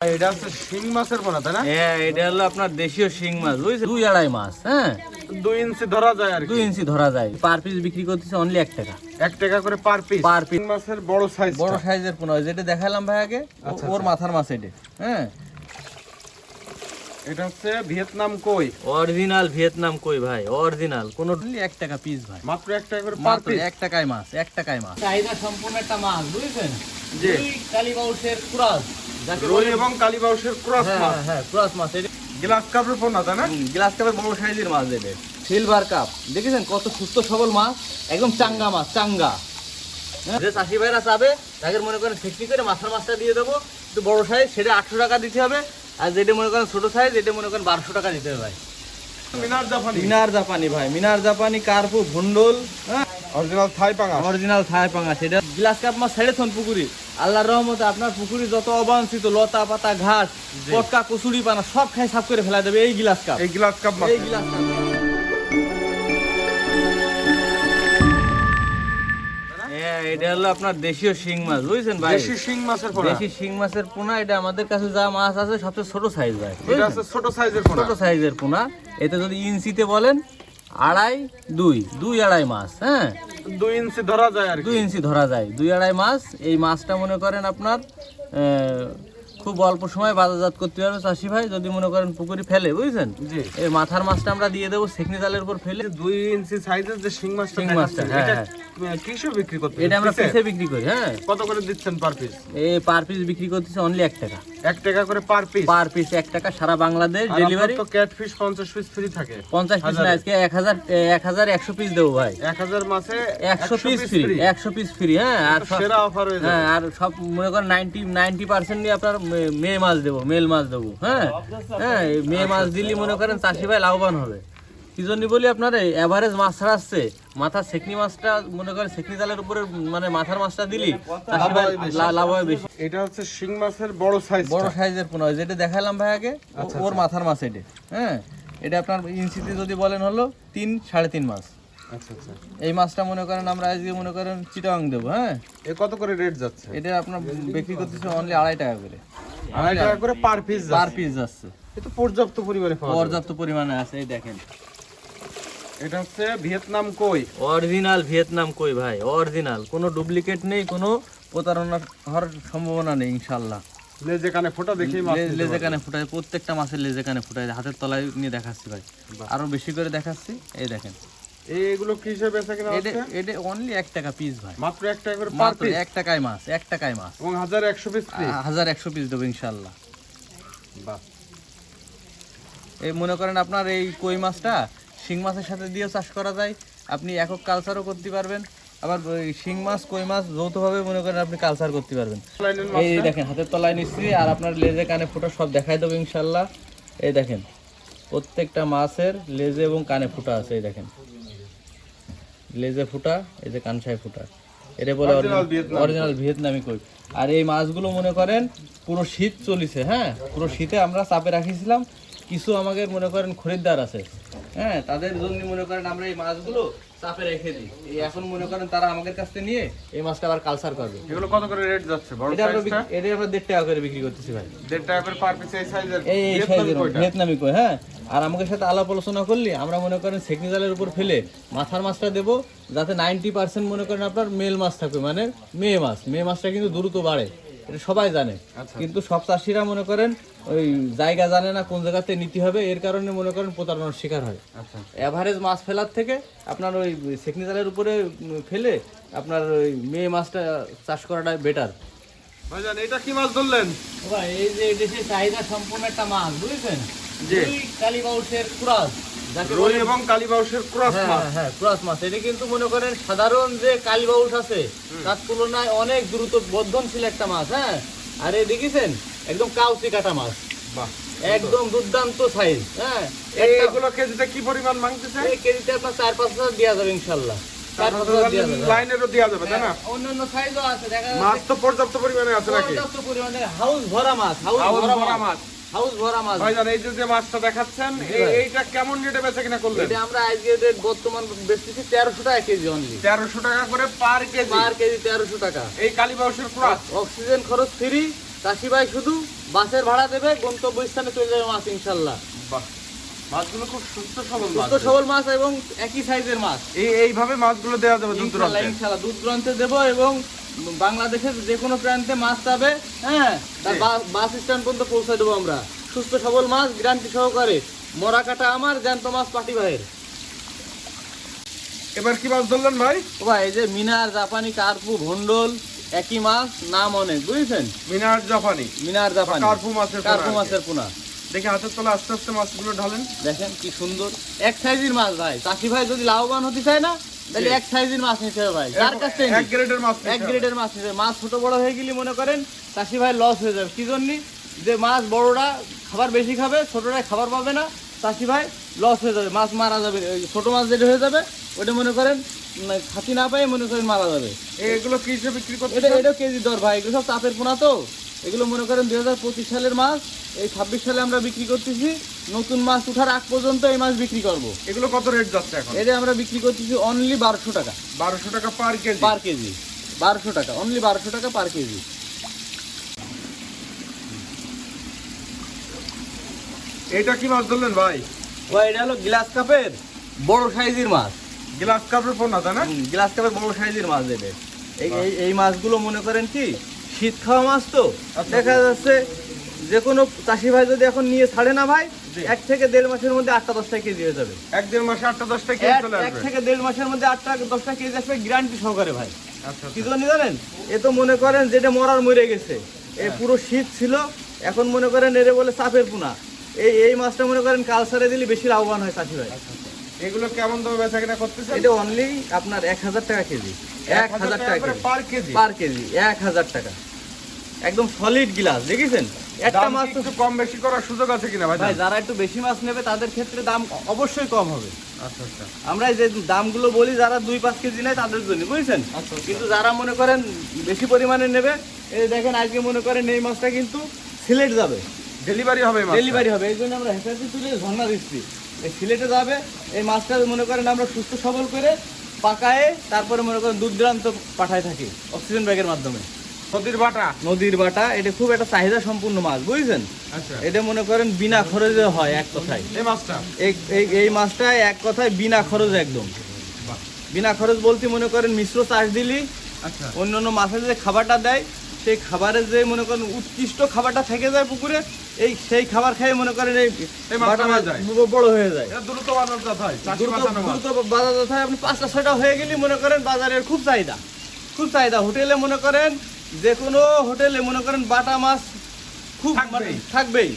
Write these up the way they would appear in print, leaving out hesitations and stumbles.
এটা হচ্ছে শিং মাছের পোনা, তাই না? হ্যাঁ, এটা হলো আপনার দেশীয় শিং মাছ, বুঝছেন? 2-2.5 মাছ, হ্যাঁ 2 ইঞ্চি ধরা যায় আর 2 ইঞ্চি ধরা যায়। পার পিস বিক্রি করতেছে অনলি 1 টাকা। 1 টাকা করে পার পিস। Per piece. শিং মাছের বড় সাইজ, বড় সাইজের পোনা, যেটা দেখালাম ভাই আগে, ওর মাথার মাছ এটা। হ্যাঁ, এটা হচ্ছে ভিয়েতনাম কই, অরিজিনাল ভিয়েতনাম কই ভাই, অরিজিনাল। কোনো 1 টাকা পিস ভাই, মাত্র 1 টাকা করে পার পিস। 1 টাকায় মাছ, 1 টাকায় মাছ। চাহিদা সম্পূর্ণ একটা মাছ, বুঝছেন? জি, কালীবাউসের ক্রস, রুই এবং কালীবাউসের ক্রস মাছ। হ্যাঁ, ক্রস মাছ। এটা গ্লাস কাপের পোনা, তাই না? গ্লাস কাপের বড় সাইজের মাছ এটা। সিলভার কাপ, দেখেছেন কত সুস্থ সবল মাছ, একদম চাঙ্গা মাছ, চাঙ্গা। যে চাষি ভাইরা চাবে, তাকে মনে করেন ফিক্সি করে মাথার মাছটা দিয়ে দেবো, একটু বড় সাইজ, সেটা 800 টাকা দিতে হবে। আর যেটা মনে করেন ছোট সাইজ, এটা মনে করেন 1200 টাকা দিতে হবে ভাই। মিনার জাপানি, মিনার জাপানি ভাই, মিনার জাপানি, কার্পু, ভুন্ডল, হ্যাঁ অরিজিনাল থাই পাঙাশ। অরিজিনাল থাই পাঙাশ। সেটা গ্লাস কাপ মাছ ছেড়েছেন পুকুরি, আল্লাহর রহমতে আপনার পুকুরি যত অবাঞ্ছিত লতা পাতা ঘাস পটকা কচুরি পানা সব খাই সাফ করে ফেলা দেবে এই গ্লাস কাপ। এই গ্লাস কাপ মাছ, এই গ্লাস কাপ। হ্যাঁ, এটা হলো আপনার দেশীয় শিং মাছ, বুঝছেন ভাই? দেশি শিং মাছের পোনা। দেশি শিং মাছের পোনা। এটা আমাদের কাছে যা মাছ আছে সবচেয়ে ছোট সাইজ ভাই, এটা হচ্ছে ছোট সাইজের পোনা। ছোট সাইজের পোনা। এতে যদি ইঞ্চিতে বলেন 2.5 মাছ, হ্যাঁ 2 ইঞ্চি ধরা যায় আর 2 ইঞ্চি ধরা যায়, 2.5 মাছ। এই মাছটা মনে করেন আপনার খুব অল্প সময় বাজারজাত করতে পারবে চাষি ভাই, যদি মনে করেন পুকুরি ফেলে, বুঝছেন? জি, এই মাথার মাছটা আমরা দিয়ে দেবো সেকনি জালের উপর ফেলে। 2 ইঞ্চি সাইজের যে শিং মাছটা, শিং মাছটা, হ্যাঁ, এটা হ্যাঁ। কিসে বিক্রি করতে? এটা আমরা পিসে বিক্রি করি। হ্যাঁ, কত করে দিচ্ছেন পার পিস? এই পার পিস বিক্রি করতেছে অনলি 1 টাকা। 1 টাকা করে পার পিস। পার পিস 1 টাকা, সারা বাংলাদেশ ডেলিভারি। তো ক্যাট ফিশ 50 পিস ফ্রি থাকে। 50 পিস না, আজকে 1100 পিস দেবো ভাই। 1000 মাসে 100 পিস ফ্রি, 100 পিস ফ্রি। হ্যাঁ, আর সেরা অফার হয়ে যাবে। হ্যাঁ, আর সব মনে করেন 90% নিয়ে আপনার মেয়ে মাছ দেবো, মেল মাছ দেবো। হ্যাঁ, হ্যাঁ, এই মেয়ে মাছ দিলে মনে করেন চাষি ভাই লাভবান হবে। কি জন্য বলি, আপনার এভারেজ মাছ ছাড়াচ্ছে, মাথার সেকনি মাছটা মনে করেন সেকনি জালের উপরে মানে মাথার মাছটা দিলি চাষি ভাই লাভ হয় বেশি। এটা হচ্ছে শিং মাছের বড় সাইজ, বড় সাইজের পোনা, যেটা দেখালাম ভাই আগে, ওর মাথার মাছ এটা। হ্যাঁ, এটা আপনার ইঞ্চিতে যদি বলেন হলো 3-3.5 মাছ। আচ্ছা আচ্ছা। এই মাছটা মনে করেন আমরা আজকে মনে করেন চিটাং দেবো। হ্যাঁ, এ কত করে রেট যাচ্ছে? এটা আপনার বিক্রি করতেছে অনলি 2.5 টাকা করে। 2.5 টাকা করে পার পিস পার যাচ্ছে। পিস যাচ্ছে, এটা পর্যাপ্ত পরিমাণে পাওয়া যায়। পর্যাপ্ত পরিমাণে আছে। এই দেখেন, এটা হচ্ছে ভিয়েতনাম কই, অরিজিনাল ভিয়েতনাম কই ভাই, অরিজিনাল। কোনো ডুপ্লিকেট নেই, কোনো প্রতারণা হওয়ার সম্ভাবনা নেই ইনশাআল্লাহ। লেজে কানে ফোঁটা দেখেই মাছ নিতে লেজে পারবে। কানে ফুটায়, প্রত্যেকটা মাছের লেজে কানে ফুটায়। হাতের তলায় নিয়ে দেখাচ্ছি ভাই, আরো বেশি করে দেখাচ্ছি। এই দেখেন, এইগুলো কি হিসেবে বেচা কিনা এটা হচ্ছে? এটা অনলি 1 টাকা পিস ভাই, মাত্র 1 টাকা করে পার মাত্র পিস 1 টাকায় মাছ, 1 টাকায় মাছ। এবং 1100 পিস ফ্রি। 1100 পিস দেবো ইনশাআল্লাহ। বাহ, এই মনে করেন আপনার এই কই মাছটা শিং মাছের সাথে দিয়েও চাষ করা যায়, আপনি একক কালচারও করতে পারবেন। আবার ওই শিং মাছ কই মাছ যৌথভাবে মনে করেন আপনি কালচার করতে পারবেন। লাইনের এই মাছটা দেখেন, হাতের তলায় নিচ্ছি, আর আপনার লেজে কানে ফুটা সব দেখাই দেবো ইনশাল্লাহ। এই দেখেন, প্রত্যেকটা মাছের লেজে এবং কানে ফুটা আছে। এই দেখেন, লেজে ফুটা, এই যে কানসায় ফুটা। এটা বলে অরিজিনাল ভিয়েতনামি কই। আর এই মাছগুলো মনে করেন পুরো শীত চলিছে। হ্যাঁ, পুরো শীতে আমরা চাপে রাখিছিলাম। কিছু আমাদের মনে করেন খরিদ্দার আছে, হ্যাঁ, তাদের জন্য মনে করেন আমরা এই মাছগুলো চাপে রেখে দিই। এই এখন মনে করেন তারা আমাদের কাছ থেকে নিয়ে এই মাছটা আবার কালচার করবে। এগুলো কত করে রেট যাচ্ছে? বড় এটা আমরা সাইজটা এটা আমরা 1.5 টাকা করে বিক্রি করতেছি ভাই। 1.5 টাকা করে পার পিস এই সাইজের এই ভিয়েতনাম সাইজের কইটা। ভিয়েতনামি কই। হ্যাঁ, আর আমাদের সাথে আলাপ আলোচনা করলে আমরা মনে করেন সেকনি জালের উপর ফেলে মাথার মাছটা দেবো, যাতে 90% মনে করেন আপনার মেল মাছ থাকবে, মানে মেয়ে মাছ। মেয়ে মাছটা কিন্তু দ্রুত বাড়ে, এটা সবাই জানে। কিন্তু সব চাষিরা মনে করেন ওই জায়গা জানে না কোন জায়গাতে নিতে হবে, এর কারণে মনে করেন প্রতারণার শিকার হয়। আচ্ছা, এভারেজ মাছ ফেলার থেকে আপনার ওই সেকনি জালের উপরে ফেলে আপনার ওই মেয়ে মাছটা চাষ করাটা বেটার। ভাইজান এটা কি মাছ ধরলেন? ভাই, এই যে দেশের চাহিদা সম্পূর্ণ একটা মাছ, বুঝছেন? জি, কালীবাউসের ক্রস, রুই এবং কালীবাউসের ক্রস মাছ। হ্যাঁ, ক্রস মাছ। এটা কিন্তু মনে করেন সাধারণ যে কালীবাউস আছে তার তুলনায় অনেক দ্রুত বর্ধনশীল একটা মাছ। হ্যাঁ, আর এই দেখেছেন একদম কাউচি কাটা মাছ, বাহ, একদম দুর্দান্ত সাইজ। হ্যাঁ, এগুলো কেজিতে কি পরিমাণ মাংসেছে? এই কেজিতে আপনার 4-5 দেওয়া যাবে ইনশাল্লাহ। 4-5 দেওয়া যাবে। লাইনেরও দেওয়া যাবে, তাই না? অন্যান্য সাইজও আছে, দেখা যাচ্ছে মাছ তো পর্যাপ্ত পরিমাণে আছে নাকি? পর্যাপ্ত পরিমাণে হাউস ভরা মাছ, হাউস ভরা মাছ। হাউস ভরা মাছ। ভাইজান এই যে মাছটা দেখাচ্ছেন, এইটা কেমন রেটে বেচা কিনা করলেন? এটা আমরা আজকে রেট বর্তমান বেচতেছি 1300 টাকা কেজি অনলি। 1300 টাকা করে পার কেজি। পার কেজি 1300 টাকা। এই কালীবাউসের ক্রস। অক্সিজেন খরচ ফ্রি, চাষি ভাই শুধু বাসের ভাড়া দেবে, গন্তব্যস্থানে চলে যাবে মাছ ইনশাল্লাহ। বাহ, মাছগুলো খুব সুস্থ সবল মাছ। সুস্থ সবল মাছ এবং একই সাইজের মাছ। এইভাবে মাছগুলো দেওয়া যাবে দূর ইনশাল্লাহ দূরান্তে? ইনশাল্লাহ দূর দূরান্তে দেবো, এবং বাংলাদেশের যে কোনো প্রান্তে মাছ পাবে, হ্যাঁ, তার বাস স্ট্যান্ড পর্যন্ত পৌঁছে দেবো আমরা। সুস্থ সবল মাছ গ্যারান্টি সহকারে, মরা কাটা আমার, জ্যান্ত মাছ পাটি ভাইয়ের। এবার কি মাছ ধরলেন ভাই? ও ভাই, এই যে মিনার, জাপানি, কার্পু, ভন্ডল, একই মাছ, নাম অনেক, বুঝেছেন? মিনার জাপানি, মিনার জাপানি, কার্পু মাছের পোনা। কার্পু মাছের পোনা। দেখি হাতের তলা আস্তে আস্তে মাছগুলো ঢালেন। দেখেন কি সুন্দর এক সাইজের মাছ ভাই। চাষি ভাই যদি লাভবান হতে চায় না, তাহলে এক সাইজের মাছ নিতে হবে ভাই। যার কাছ থেকে এক গ্রেডের মাছ, এক গ্রেডের মাছ নিতে হবে। মাছ ছোট বড় হয়ে গেলে মনে করেন চাষি ভাই লস হয়ে যাবে। কি জন্য? যে মাছ বড়রা খাবার বেশি খাবে, ছোটরা খাবার পাবে না, চাষি ভাই লস হয়ে যাবে, মাছ মারা যাবে। ওই ছোট মাছ যেটা হয়ে যাবে ওটা মনে করেন খাতি না পাই মনে করেন মারা যাবে। এগুলো কি হিসেবে বিক্রি করতে? এটা কেজি দর ভাই, এগুলো সব চাপের পোনা তো। এগুলো মনে করেন 2025 সালের মাছ, এই 26 সালে আমরা বিক্রি করতেছি। নতুন মাছ উঠার আগ পর্যন্ত এই মাছ বিক্রি করব। এগুলো কত রেট যাচ্ছে এখন? এটা আমরা বিক্রি করতেছি অনলি 1200 টাকা। 1200 টাকা পার কেজি? পার কেজি 1200 টাকা, অনলি 1200 টাকা পার কেজি। এটা কি মাছ ধরলেন ভাই? ভাই এটা হলো গ্লাস কাপের বড় সাইজের মাছ। গ্লাস কাপের পোনা, তাই না? গ্লাস কাপের বড় সাইজের মাছ দেবে। এই মাছগুলো মনে করেন কি শীত খাওয়া মাছ তো। দেখা যাচ্ছে যে কোনো চাষি ভাই যদি এখন নিয়ে ছাড়ে না ভাই, 1 থেকে 1.5 মাসের মধ্যে 8-10টা কেজি হয়ে যাবে। 1-1.5 মাসে 8-10টা কেজি চলে 1 আসবে? থেকে 1.5 মাসের মধ্যে 8-10টা কেজি আসবে গ্যারান্টি সহকারে ভাই। আচ্ছা কি জন্য জানেন? এ তো মনে করেন যেটা মরার মরে গেছে, এই পুরো শীত ছিল, এখন মনে করেন এরে বলে চাপের পোনা। এই মাছটা মনে করেন কালচারে দিলে বেশি লাভবান হয় চাষি ভাই। এগুলো কেমন দামে বেচা কিনা করতেছেন? এটা অনলি আপনার 1000 টাকা কেজি। 1000 টাকা পার কেজি? পার কেজি 1000 টাকা। একদম সলিড গ্লাস, দেখেছেন? একটা দাম মাছ কি তো একটু কম বেশি করার সুযোগ আছে কিনা ভাই? ভাই যারা একটু বেশি মাছ নেবে তাদের ক্ষেত্রে দাম অবশ্যই কম হবে। আচ্ছা আচ্ছা। আমরা এই যে দামগুলো বলি, যারা 2-5 কেজি নেয় তাদের জন্য, বুঝছেন? কিন্তু যারা মনে করেন বেশি পরিমাণে নেবে, এই দেখেন আজকে মনে করেন এই মাছটা কিন্তু সিলেট যাবে, ডেলিভারি হবে? ডেলিভারি হবে। এই জন্য আমরা হেসাতে তুলে ঝর্ণা দিচ্ছি, এই সিলেটে যাবে। এই মাছটা মনে করেন আমরা সুস্থ সবল করে পাকায়ে তারপরে মনে করেন দূর দূরান্ত পাঠায় থাকি অক্সিজেন ব্যাগের মাধ্যমে। নদীর বাটা, এটা খুব একটা চাহিদা সম্পূর্ণ মাছ, বুঝছেন? আচ্ছা। এটা মনে করেন বিনা খরচে হয় এক কথায়। এই মাছটা, এই মাছটা এক কথায় বিনা খরচ, একদম বিনা খরচ বলতে মনে করেন মিশ্র চাষ দিলি, আচ্ছা, অন্যান্য মাছের যে খাবারটা দেয় সেই খাবারের যে মনে করেন উৎকৃষ্ট খাবারটা থেকে যায় পুকুরে, সেই খাবার খেয়ে মনে করেন এই বাটা মাছ বড় হয়ে যায়। এটা দ্রুত বাজারজাত হয়, দ্রুত বাজারজাত হয়। আপনি 5টা-6টা হয়ে গেলে মনে করেন বাজারের খুব চাহিদা, খুব চাহিদা। হোটেলে মনে করেন যে কোনো হোটেলে মনে করেন বাটা মাছ খুব থাকবেই।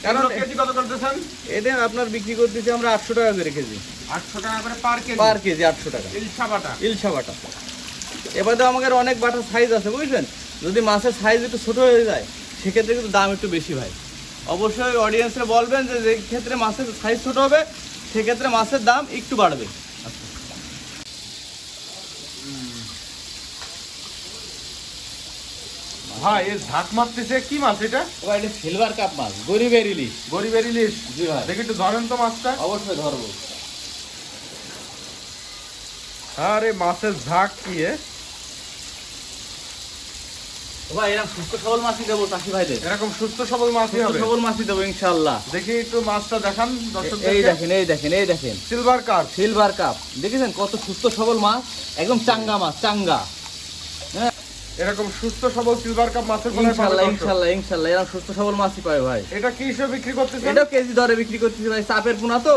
কারণ কেজি কত করতেছেন? এটা আপনার বিক্রি করতেছি আমরা 800 টাকা করে কেজি। 800 টাকা করে পার কেজি? পার কেজি 800 টাকা। ইলশা বাটা। এবার তো আমাদের অনেক বাটার সাইজ আছে, বুঝলেন? যদি মাছের সাইজ একটু ছোট হয়ে যায় সেক্ষেত্রে কিন্তু দাম একটু বেশি ভাই। অবশ্যই অডিয়েন্সে বলবেন যে যে ক্ষেত্রে মাছের সাইজ ছোট হবে সেক্ষেত্রে মাছের দাম একটু বাড়বে। ভাই এর ঝাঁক মারতেছে কি মাছ এটা? ভাই এটা সিলভার কাপ মাছ, গরিবের ইলিশ। গরিবের ইলিশ? জি ভাই। দেখি একটু ধরেন তো মাছটা। অবশ্যই ধরবো। আরে মাছের ঝাঁক কি? ভাই এরকম সুস্থ সবল মাছই দেবো চাষি ভাইদের। এরকম সুস্থ সবল মাছই হবে? সবল মাছই দেবো ইনশাআল্লাহ। দেখি একটু মাছটা দেখান দর্শকদের। এই দেখেন, এই দেখেন, এই দেখেন সিলভার কাপ। সিলভার কাপ দেখেছেন কত সুস্থ সবল মাছ, একদম চাঙ্গা মাছ, চাঙ্গা। হ্যাঁ, এরকম সুস্থ সবল সিলভার কাপ মাছের পোনা ইনশাআল্লাহ ইনশাআল্লাহ ইনশাআল্লাহ এরকম সুস্থ সবল মাছই পাবে ভাই। এটা কি হিসেবে বিক্রি করতেছেন? এটাও কেজি দরে বিক্রি করতেছি ভাই, চাপের পোনা তো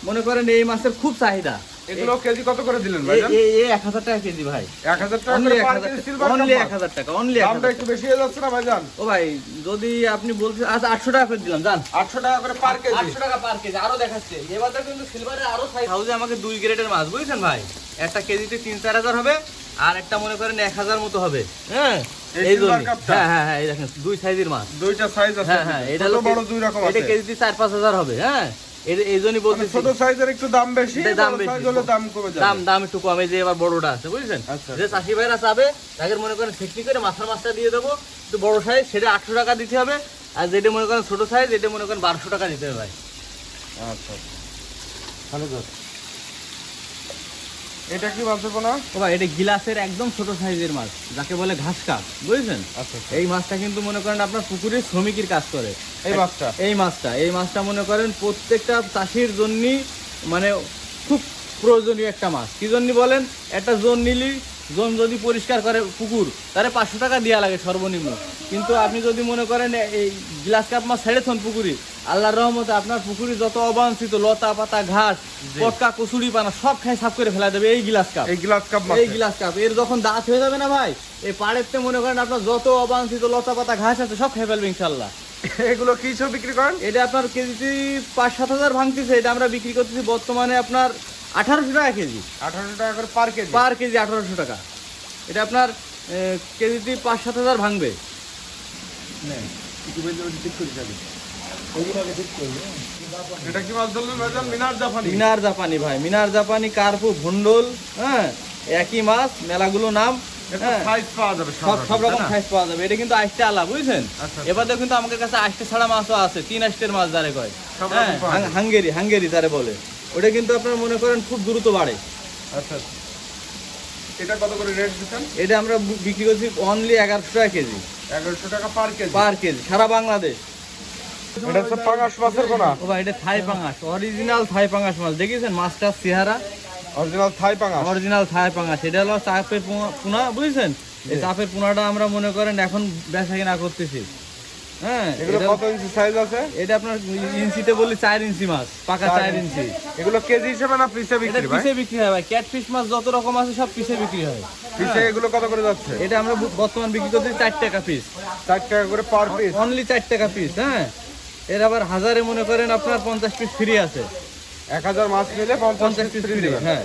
মনে করেন এই মাছের খুব চাহিদা। এগুলো কেজি কত করে দিলেন ভাই? এই 1000 টাকা কেজি ভাই। 1000 টাকা করে পার কেজি সিলভার কাপ? অনলি 1000 টাকা, অনলি 1000 দামটা একটু বেশি হয়ে যাচ্ছে না ভাইজান? ও ভাই যদি আপনি বলছেন আচ্ছা 800 টাকা করে দিলাম, জান 800 টাকা করে পার কেজি? 800 টাকা পার কেজি। আরো দেখাচ্ছে এবার কিন্তু সিলভারের আরো সাইজ হাউজে আমাকে 2 গ্রেডের মাছ, বুঝছেন ভাই? একটা কেজিতে 3-4 হাজার হবে, আর একটা মনে করেন 1000 মতো হবে। হ্যাঁ এই জন্য, হ্যাঁ হ্যাঁ হ্যাঁ এই দেখেন 2 সাইজের মাছ, 2টা সাইজ আছে। হ্যাঁ হ্যাঁ এটা ছোট বড় দুই রকম আছে। এটা কেজিতে 4-5 হাজার হবে। হ্যাঁ এই জন্যই বলতেছি ছোট সাইজের একটু দাম বেশি, দাম বড় বেশি, সাইজ হলে দাম কমে যাবে। দাম একটু কমে, যে এবার বড়টা আছে, বুঝছেন? আচ্ছা। যে চাষি ভাইরা চাবে তাকে মনে করেন ফিক্সি করে মাথার মাছটা দিয়ে দেবো, একটু বড় সাইজ, সেটা 800 টাকা দিতে হবে। আর যেটা মনে করেন ছোট সাইজ এটা মনে করেন 1200 টাকা দিতে হবে ভাই। আচ্ছা ভালো কথা। এটা কি মাছের পোনা? ও ভাই এটা গিলাসের একদম ছোট সাইজের মাছ, যাকে বলে ঘাস কাপ, বুঝছেন? আচ্ছা এই মাছটা কিন্তু মনে করেন আপনার পুকুরে শ্রমিকের কাজ করে। এই মাছটা এই মাছটা মনে করেন প্রত্যেকটা চাষির জন্য মানে খুব প্রয়োজনীয় একটা মাছ। কি জন্য বলেন, একটা জোন নিলি, জোন যদি পরিষ্কার করে পুকুর, তাহলে 500 টাকা দেওয়া লাগে সর্বনিম্ন। কিন্তু আপনি যদি মনে করেন এই গ্লাস কাপ মাছ ছেড়ে থন পুকুরি, আল্লাহর রহমতে আপনার পুকুরে যত অবাঞ্ছিত লতা পাতা ঘাস পটকা কচুরি পানা সব খাই সাফ করে ফেলা দেবে এই গ্লাস কাপ। এই গ্লাস কাপ মাছ, এই গ্লাস কাপ এর যখন দাঁত হয়ে যাবে না ভাই, এই পাড়েতে মনে করেন আপনার যত অবাঞ্ছিত লতা পাতা ঘাস আছে সব খেয়ে ফেলবে ইনশাল্লাহ। এগুলো কি সব বিক্রি করেন? এটা আপনার কেজিতে 5-7 হাজার ভাঙতেছে। এটা আমরা বিক্রি করতেছি বর্তমানে আপনার 1800 টাকা কেজি। 1800 টাকা করে পার কেজি? পার কেজি 1800 টাকা। এটা আপনার কেজিতে 5-7 হাজার ভাঙবে। এটা কি মাছ ধরলেন ভাইজান? মিনার জাপানি? মিনার জাপানি ভাই, মিনার জাপানি, কার্পু, ভন্ডল, হ্যাঁ একই মাছ, মেলাগুলো নাম। হ্যাঁ, সাইজ পাওয়া যাবে সব রকম সাইজ পাওয়া যাবে। এটা কিন্তু আইসটা আলা, বুঝছেন? আচ্ছা। এবারে কিন্তু আমাদের কাছে আইসটা ছাড়া মাছও আছে, 3 আইস্টের মাছ যারে কয়। সব হ্যাঁ, রকম পাওয়া যাবে। হাঙ্গেরি যারে বলে, ওটা কিন্তু আপনার মনে করেন খুব দ্রুত বাড়ে। আচ্ছা, এটা কত করে রেট দিচ্ছেন? এটা আমরা বিক্রি করছি অনলি 1100 টাকা কেজি। 1100 টাকা পার কেজি? পার কেজি, সারা বাংলাদেশ। এটা হচ্ছে পাঙাশ মাছের পোনা? ও ভাই এটা থাই পাঙাশ, অরিজিনাল থাই পাঙাশ মাছ। দেখেছেন মাছটার চেহারা? অরিজিনাল থাই পাঙাশ? অরিজিনাল থাই পাঙাশ। এটা হলো চাপের পোনা, বুঝছেন? এই চাপের পোনাটা আমরা মনে করেন এখন বেচা কিনা করতেছি। হ্যাঁ, এগুলো কত ইঞ্চি সাইজ আছে? এটা আপনার ইঞ্চিতে বলি 4 ইঞ্চি মাছ, পাকা 4 ইঞ্চি। এগুলো কেজি হিসেবে না পিসে এটা বিক্রি ভাই? পিসে বিক্রি হয় ভাই। ক্যাটফিশ মাছ যত রকম আছে সব পিসে বিক্রি হয়। পিসে এগুলো কত করে যাচ্ছে? এটা আমরা বর্তমান বিক্রি করতেছি 4 টাকা পিস। 4 টাকা করে পার পিস? অনলি 4 টাকা পিস। হ্যাঁ, এর আবার হাজারে মনে করেন আপনার 50 পিস ফ্রি আছে। 1000 মাছ নিলে 50 50 পিস পিস ফ্রি ফ্রি। দিবেন? হ্যাঁ।